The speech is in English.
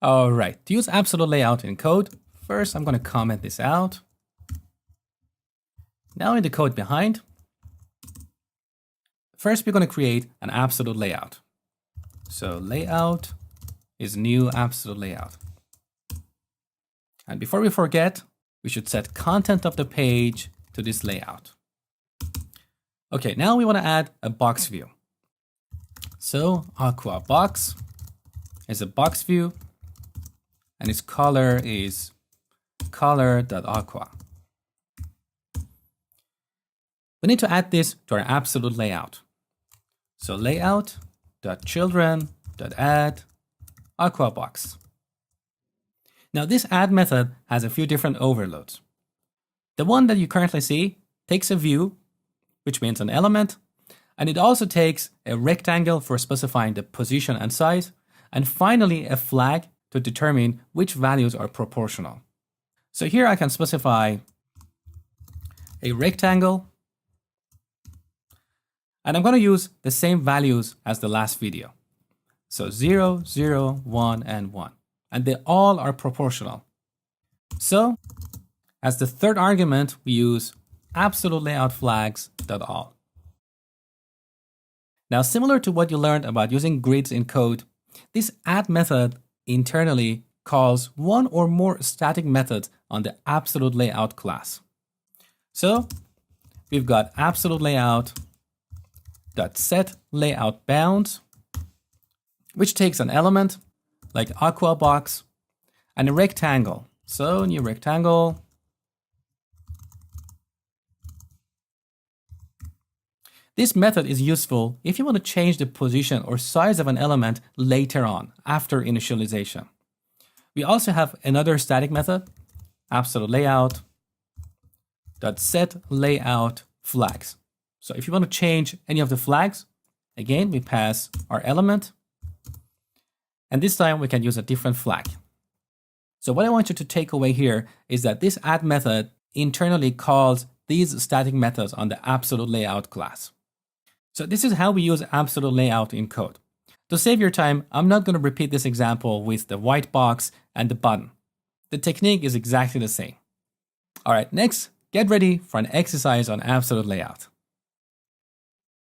All right, to use absolute layout in code, first I'm going to comment this out. Now in the code behind, first we're going to create an absolute layout. So layout is new absolute layout. And before we forget, we should set content of the page to this layout. Okay, now we want to add a box view. So Aqua box is a box view, and its color is color.aqua. We need to add this to our absolute layout. So layout.children.add aqua box. Now this add method has a few different overloads. The one that you currently see takes a view, which means an element, and it also takes a rectangle for specifying the position and size, and finally a flag to determine which values are proportional. So here I can specify a rectangle, and I'm going to use the same values as the last video. So 0, 0, 1, and 1. And they all are proportional. So as the third argument, we use absolute layout flags.all. Now, similar to what you learned about using grids in code, this add method internally calls one or more static methods on the absolute layout class. So we've got absolute layout set layout bounds, which takes an element like aqua box and a rectangle. So new rectangle. This method is useful if you want to change the position or size of an element later on after initialization. We also have another static method, absolute layout set layout flags. So if you want to change any of the flags, again, we pass our element, and this time we can use a different flag. So what I want you to take away here is that this add method internally calls these static methods on the absolute layout class. So this is how we use absolute layout in code. To save your time, I'm not going to repeat this example with the white box and the button. The technique is exactly the same. All right, next, get ready for an exercise on absolute layout.